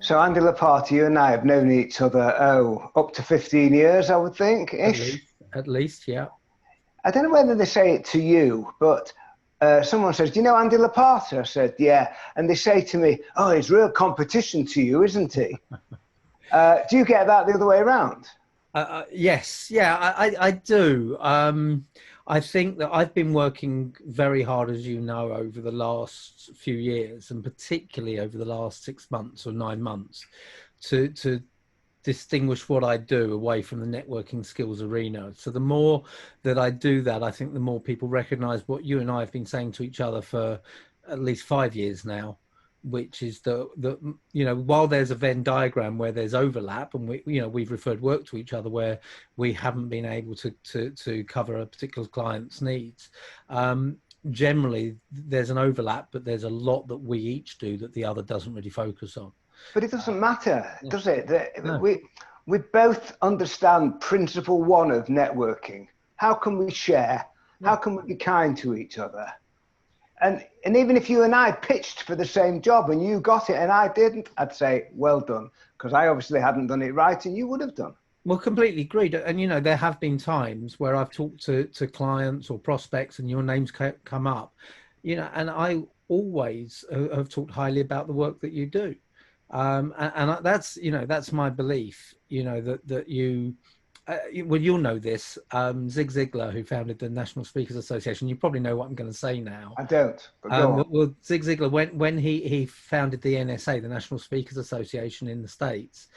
So Andy Lopata, you and I have known each other, up to 15 years, I would think, ish. At least, yeah. I don't know whether they say it to you, but someone says, do you know Andy Lopata? I said, yeah. And they say to me, oh, he's real competition to you, isn't he? Do you get that the other way around? Yes, yeah, I do. I think that I've been working very hard, as you know, over the last few years, and particularly over the last 6 months or 9 months, to distinguish what I do away from the networking skills arena. So the more that I do that, I think the more people recognize what you and I have been saying to each other for at least 5 years now, which is the while there's a Venn diagram where there's overlap, and we've referred work to each other where we haven't been able to cover a particular client's needs. Generally there's an overlap, but there's a lot that we each do that the other doesn't really focus on. But it doesn't matter, Yeah. does it? No. We both understand principle one of networking. How can we share? Yeah. How can we be kind to each other? And even if you and I pitched for the same job and you got it and I didn't, I'd say, well done, because I obviously hadn't done it right and you would have done. Well, completely agreed. And, there have been times where I've talked to clients or prospects and your names come up, and I always have talked highly about the work that you do. And that's my belief, that you, well, you'll know this, Zig Ziglar, who founded the National Speakers Association. You probably know what I'm going to say now. I don't, but go on. Well, Zig Ziglar, when he founded the NSA, the National Speakers Association in the States,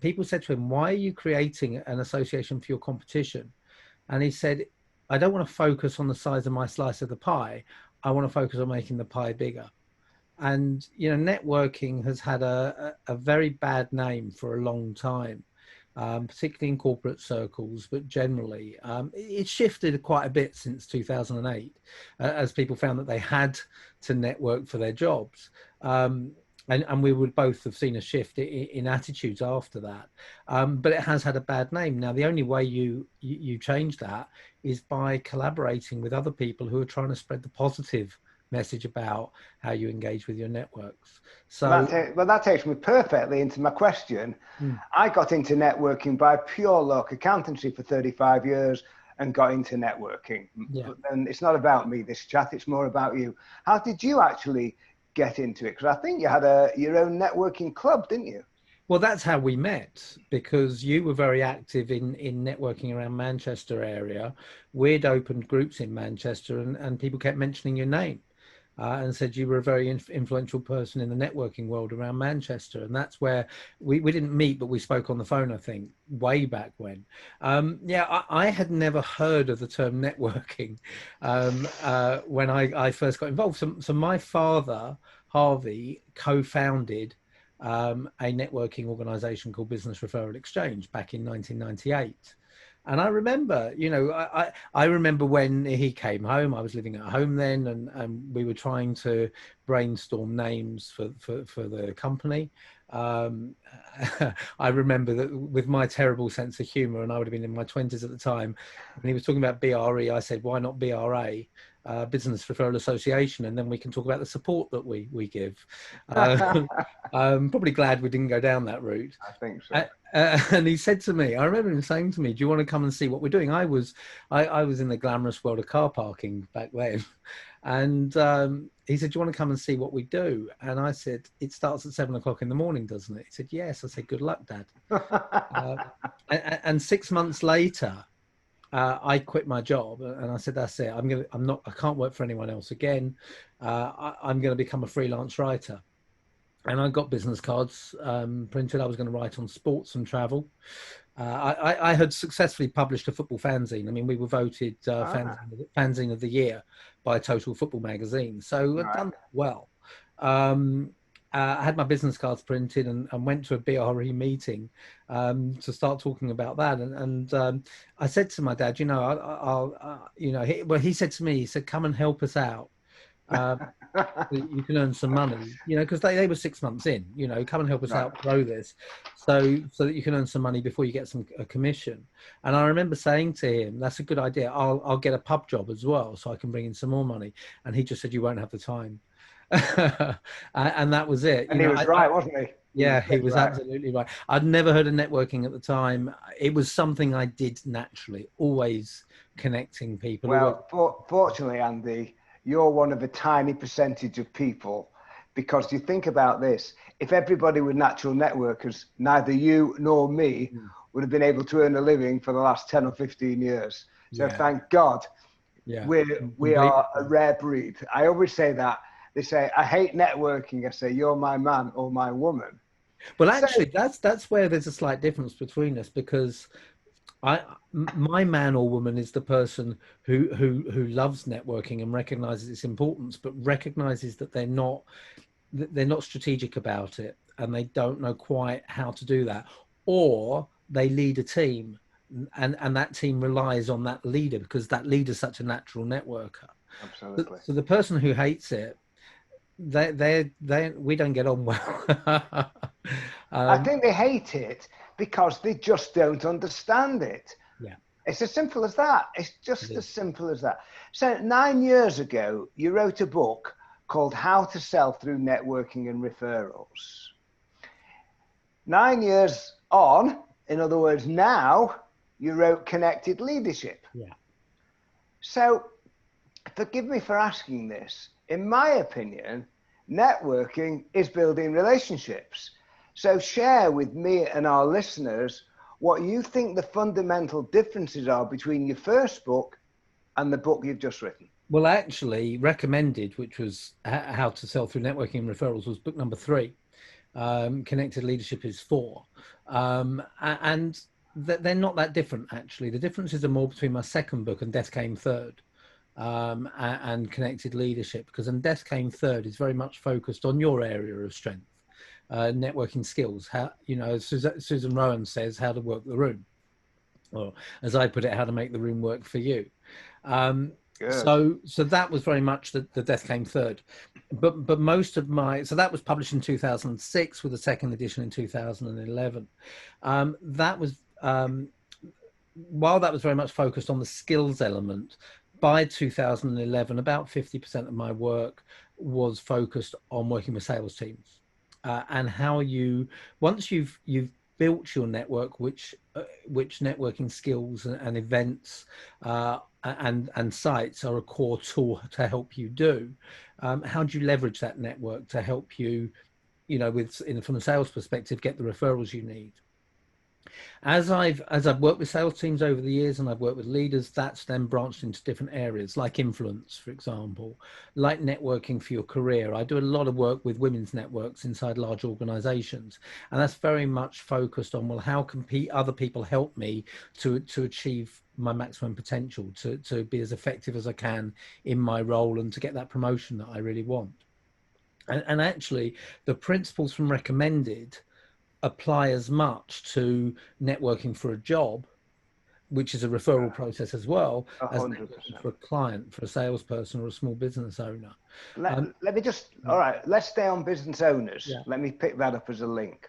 people said to him, why are you creating an association for your competition? And he said, I don't want to focus on the size of my slice of the pie. I want to focus on making the pie bigger. And, networking has had a very bad name for a long time. Particularly in corporate circles, but generally it's shifted quite a bit since 2008 as people found that they had to network for their jobs. And we would both have seen a shift in attitudes after that. But it has had a bad name. Now, the only way you change that is by collaborating with other people who are trying to spread the positive message about how you engage with your networks. So that takes me perfectly into my question. I got into networking by pure luck, accountancy for 35 years, and got into networking. Yeah. And it's not about me, this chat, it's more about you. How did you actually get into it? Because I think you had your own networking club, didn't you? Well, that's how we met, because you were very active in networking around Manchester area. We'd opened groups in Manchester and people kept mentioning your name. And said you were a very influential person in the networking world around Manchester. And that's where we didn't meet, but we spoke on the phone, I think, way back when. I had never heard of the term networking when I first got involved. So my father, Harvey, co-founded a networking organization called Business Referral Exchange back in 1998. And I remember, I remember when he came home. I was living at home then, and we were trying to brainstorm names for the company. I remember that with my terrible sense of humor, and I would have been in my 20s at the time, when he was talking about BRE, I said, why not BRA? Business Referral Association, and then we can talk about the support that we give. I'm probably glad we didn't go down that route. I think so. And he said to me, I remember him saying to me, do you want to come and see what we're doing? I was in the glamorous world of car parking back then. And he said, do you want to come and see what we do? And I said, it starts at 7 o'clock in the morning, doesn't it? He said, yes. I said, good luck, Dad. And 6 months later, I quit my job and I said, that's it. I can't work for anyone else again. I'm going to become a freelance writer. And I got business cards printed. I was going to write on sports and travel. I had successfully published a football fanzine. I mean, we were voted fanzine of the year by Total Football magazine. So I'd done well. I had my business cards printed and went to a BRE meeting to start talking about that. And I said to my dad, he said to me, he said, come and help us out. You can earn some money, because they were 6 months in, come and help us out grow this so that you can earn some money before you get a commission. And I remember saying to him, that's a good idea. I'll get a pub job as well so I can bring in some more money. And he just said, you won't have the time. And that was it. And he was right, wasn't he? he was Yeah, he dead was right. absolutely right. I'd never heard of networking at the time. It was something I did naturally, always connecting people, always. Well, fortunately, Andy, you're one of a tiny percentage of people, because you think about this: if everybody were natural networkers, neither you nor me Mm. would have been able to earn a living for the last 10 or 15 years. So Yeah, thank God yeah, we completely. are a rare breed. I always say that. They say, I hate networking. I say, you're my man or my woman. Well, So, actually, that's where there's a slight difference between us because my man or woman is the person who loves networking and recognizes its importance, but recognizes that they're not strategic about it and they don't know quite how to do that, or they lead a team and that team relies on that leader because that leader's such a natural networker. absolutely. So the person who hates it, they we don't get on well. I um, think they hate it because they just don't understand it. yeah, It's as simple as that. It's it just as is. simple as that. So 9 years ago, you wrote a book called How to Sell Through Networking and Referrals. 9 years on, in other words, now, you wrote Connected Leadership. Yeah. So forgive me for asking this. In my opinion, networking is building relationships. So share with me and our listeners what you think the fundamental differences are between your first book and the book you've just written. Well, actually, recommended, which was how to sell through networking and referrals, was book number 3. Connected leadership is 4, and they're not that different actually. The differences are more between my second book and Death Came Third, and Connected Leadership, because and Death Came Third is very much focused on your area of strength, networking skills. How, you know, Susan Rowan says, how to work the room, or as I put it, how to make the room work for you. Um, Good. so that was very much the Death Came Third, but most of my, so that was published in 2006 with a second edition in 2011. That was while that was very much focused on the skills element. By 2011, about 50% of my work was focused on working with sales teams, and how you, once you've built your network, which networking skills and events, and sites are a core tool to help you do. How do you leverage that network to help you, you know, from a sales perspective, get the referrals you need? As I've worked with sales teams over the years and I've worked with leaders, that's then branched into different areas like influence, for example, like networking for your career. I do a lot of work with women's networks inside large organizations, and that's very much focused on, well, how can other people help me to achieve my maximum potential, to be as effective as I can in my role and to get that promotion that I really want. And actually, the principles from Recommended apply as much to networking for a job, which is a referral process as well, as networking 100%. for a client, for a salesperson or a small business owner. Let, Um, let me just, all right, let's stay on business owners. yeah, Let me pick that up as a link.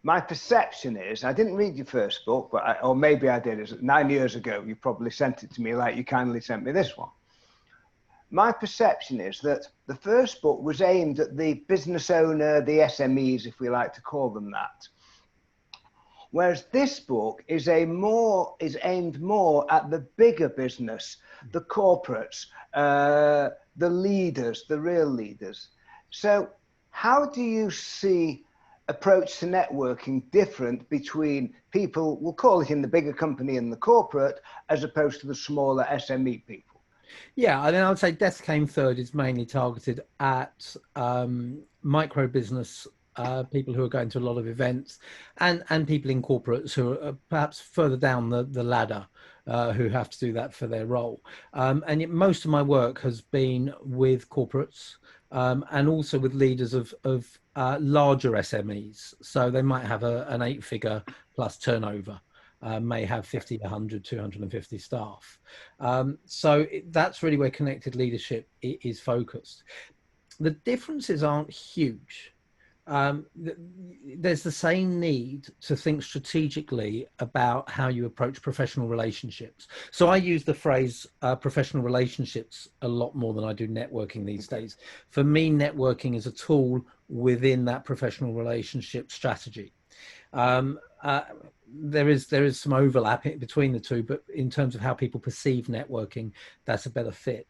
My perception is, I didn't read your first book, but or maybe I did. It's 9 years ago. You probably sent it to me like you kindly sent me this one. My perception is that the first book was aimed at the business owner, the SMEs, if we like to call them that. Whereas this book is aimed more at the bigger business, the corporates, the leaders, the real leaders. So how do you see approach to networking different between people, we'll call it in the bigger company and the corporate, as opposed to the smaller SME people? yeah. I mean, I would say Death Came Third is mainly targeted at micro business, people who are going to a lot of events, and people in corporates who are perhaps further down the ladder, who have to do that for their role. And yet most of my work has been with corporates, and also with leaders of larger SMEs. So they might have an 8-figure plus turnover. May have 50, 100, 250 staff. That's really where connected leadership is focused. The differences aren't huge. There's the same need to think strategically about how you approach professional relationships. So I use the phrase professional relationships a lot more than I do networking these days. For me, networking is a tool within that professional relationship strategy. Um, uh, there is some overlap between the two, but in terms of how people perceive networking, that's a better fit.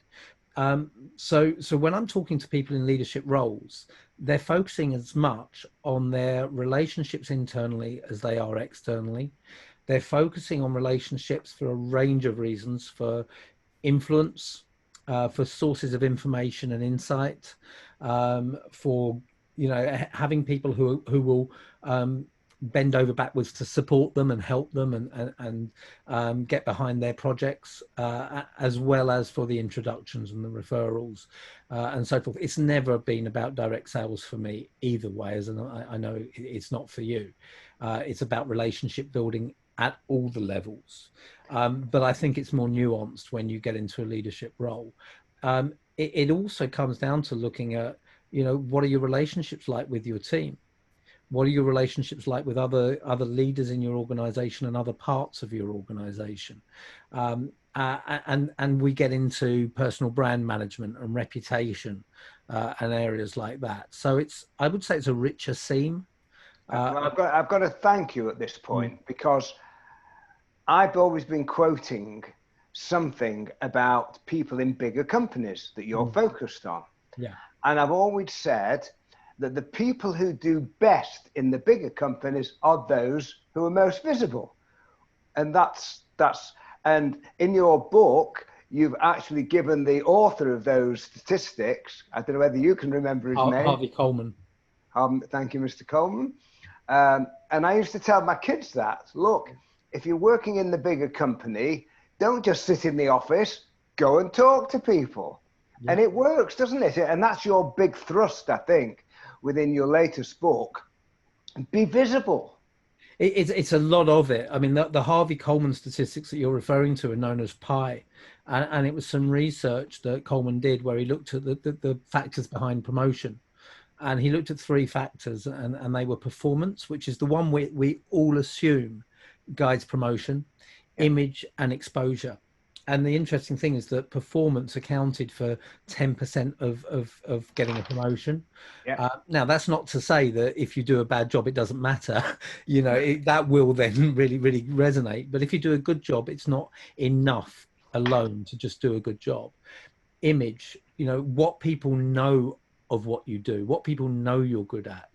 So when I'm talking to people in leadership roles, they're focusing as much on their relationships internally as they are externally. They're focusing on relationships for a range of reasons, for influence, for sources of information and insight, for having people who will bend over backwards to support them and help them and get behind their projects, as well as for the introductions and the referrals and so forth. It's never been about direct sales for me either way, as I know it's not for you. It's about relationship building at all the levels. But I think it's more nuanced when you get into a leadership role. It also comes down to looking at, what are your relationships like with your team? What are your relationships like with other leaders in your organization and other parts of your organization? And we get into personal brand management and reputation and areas like that. So I would say it's a richer seam. Well, I've got to thank you at this point, because I've always been quoting something about people in bigger companies that you're focused on. Yeah. And I've always said that the people who do best in the bigger companies are those who are most visible. And and in your book, you've actually given the author of those statistics, I don't know whether you can remember his name. Harvey Coleman. Thank you, Mr. Coleman. And I used to tell my kids that, look, if you're working in the bigger company, don't just sit in the office, go and talk to people. Yeah. And it works, doesn't it? And that's your big thrust, I think, within your latest book. Be visible. It's a lot of it. I mean, the Harvey Coleman statistics that you're referring to are known as PI. And it was some research that Coleman did where he looked at the factors behind promotion. And he looked at 3 factors, and they were performance, which is the one we all assume guides promotion, image, and exposure. And the interesting thing is that performance accounted for 10% of getting a promotion. Now, that's not to say that if you do a bad job, it doesn't matter. That will then really, really resonate. But if you do a good job, it's not enough alone to just do a good job. Image, what people know of what you do, what people know you're good at,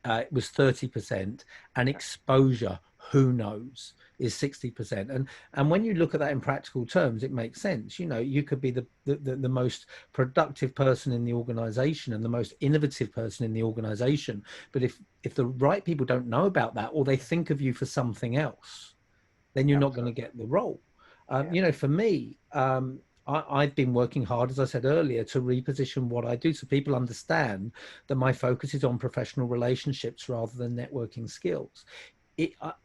it was 30%, and exposure, who knows, is 60%. And when you look at that in practical terms, it makes sense. You could be the most productive person in the organization and the most innovative person in the organization, but if the right people don't know about that, or they think of you for something else, then you're not going to get the role. For me, I've been working hard, as I said earlier, to reposition what I do so people understand that my focus is on professional relationships rather than networking skills.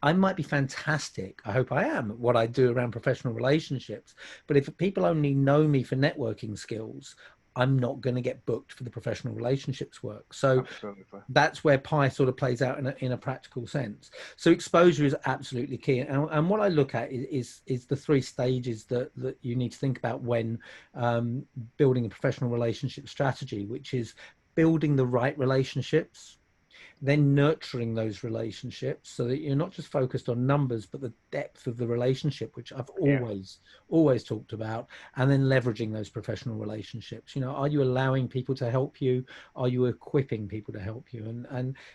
I might be fantastic, I hope I am, at what I do around professional relationships, but if people only know me for networking skills, I'm not going to get booked for the professional relationships work. So that's where PI sort of plays out in a practical sense. So exposure is absolutely key. And what I look at is the 3 stages that you need to think about when building a professional relationship strategy, which is building the right relationships, then nurturing those relationships so that you're not just focused on numbers, but the depth of the relationship, which I've always talked about, and then leveraging those professional relationships. Are you allowing people to help you? Are you equipping people to help you? And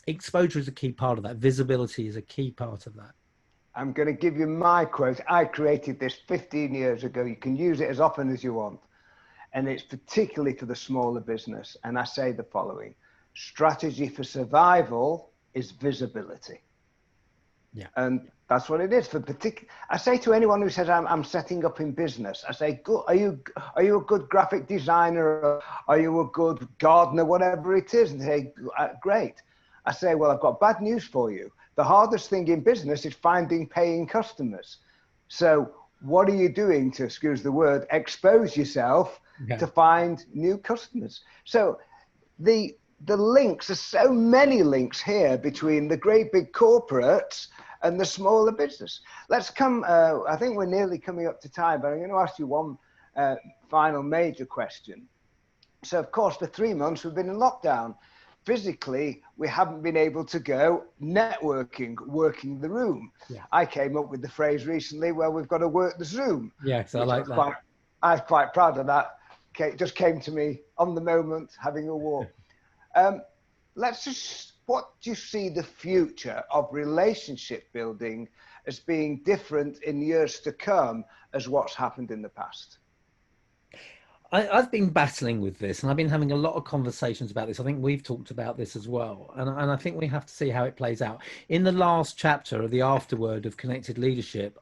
exposure is a key part of that. Visibility is a key part of that. I'm going to give you my quote. I created this 15 years ago. You can use it as often as you want. And it's particularly for the smaller business. And I say the following: strategy for survival is visibility. Yeah. And that's what it is for particular. I say to anyone who says I'm setting up in business, I say, good, are you a good graphic designer? Or are you a good gardener? Whatever it is. And they say, great. I say, well, I've got bad news for you. The hardest thing in business is finding paying customers. So what are you doing to, excuse the word, expose yourself to find new customers? So the links, there's so many links here between the great big corporates and the smaller business. Let's come, I think we're nearly coming up to time, but I'm going to ask you one final major question. So of course, for 3 months, we've been in lockdown. physically we haven't been able to go networking, working the room. Yeah. I came up with the phrase recently, well, we've got to work the Zoom. Yes, I like that. I was quite proud of that. It just came to me on the moment, having a walk. What do you see the future of relationship building as being different in years to come as what's happened in the past? I've been battling with this, and I've been having a lot of conversations about this. I think we've talked about this as well, and I think we have to see how it plays out. In the last chapter of the afterword of Connected Leadership,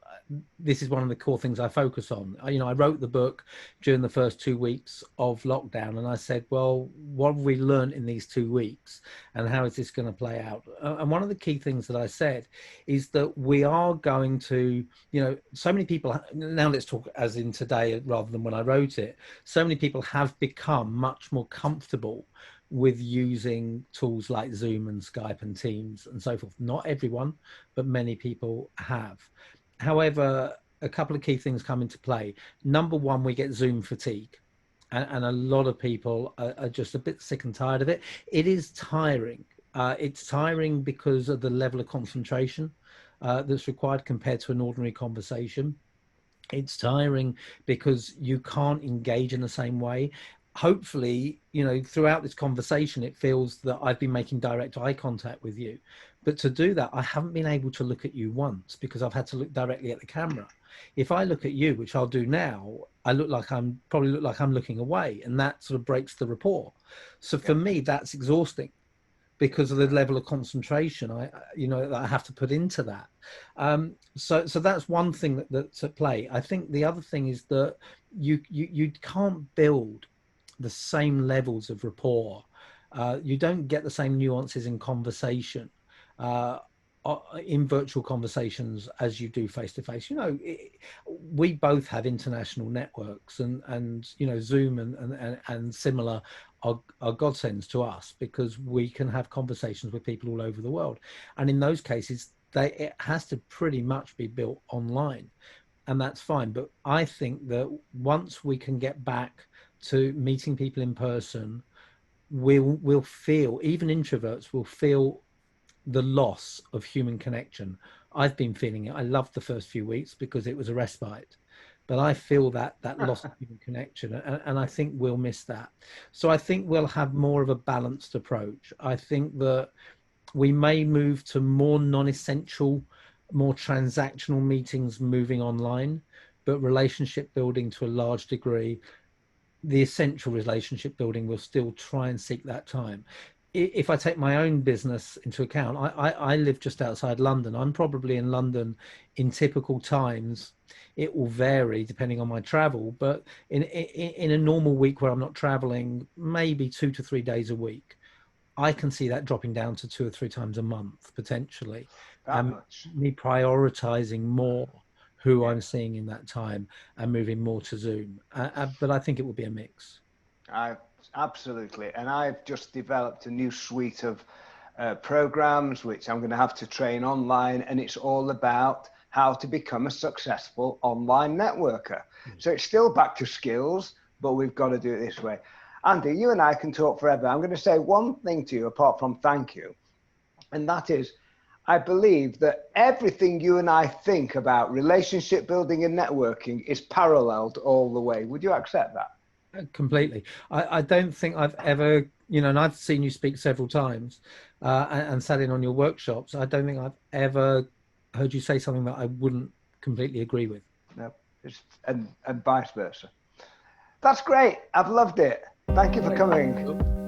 this is one of the core things I focus on. I wrote the book during the first 2 weeks of lockdown, and I said, well, what have we learned in these 2 weeks, and how is this going to play out? And one of the key things that I said is that we are going to, so many people, now let's talk as in today rather than when I wrote it, so many people have become much more comfortable with using tools like Zoom and Skype and Teams and so forth. Not everyone, but many people have. However, a couple of key things come into play. Number one, we get Zoom fatigue. And a lot of people are just a bit sick and tired of it. It is tiring. It's tiring because of the level of concentration that's required compared to an ordinary conversation. It's tiring because you can't engage in the same way. Hopefully, throughout this conversation, it feels that I've been making direct eye contact with you. But to do that, I haven't been able to look at you once because I've had to look directly at the camera. If I look at you, which I'll do now, I probably look like I'm looking away, and that sort of breaks the rapport. So for me, that's exhausting because of the level of concentration that I have to put into that. So that's one thing that's at play. I think the other thing is that you can't build the same levels of rapport. You don't get the same nuances in conversation in virtual conversations as you do face to face. We both have international networks, and Zoom and similar are godsends to us because we can have conversations with people all over the world. And in those cases, it has to pretty much be built online, and that's fine. But I think that once we can get back to meeting people in person, we'll feel, even introverts will feel the loss of human connection. I've been feeling it. I loved the first few weeks because it was a respite, but I feel that loss of human connection, and I think we'll miss that. So I think we'll have more of a balanced approach. I think that we may move to more non-essential, more transactional meetings moving online, but relationship building to a large degree, the essential relationship building will still try and seek that time. If I take my own business into account, I live just outside London. I'm probably in London in typical times. It will vary depending on my travel, but in a normal week where I'm not traveling, maybe 2 to 3 days a week, I can see that dropping down to 2 or 3 times a month potentially. That much. Me prioritizing more who I'm seeing in that time and moving more to Zoom. But I think it will be a mix. Absolutely. And I've just developed a new suite of programs, which I'm going to have to train online. And it's all about how to become a successful online networker. So it's still back to skills, but we've got to do it this way. Andy, you and I can talk forever. I'm going to say one thing to you apart from thank you. And that is, I believe that everything you and I think about relationship building and networking is paralleled all the way. Would you accept that? Completely. I don't think I've ever, and I've seen you speak several times and sat in on your workshops. I don't think I've ever heard you say something that I wouldn't completely agree with. No, and vice versa. That's great. I've loved it. Thank you for coming.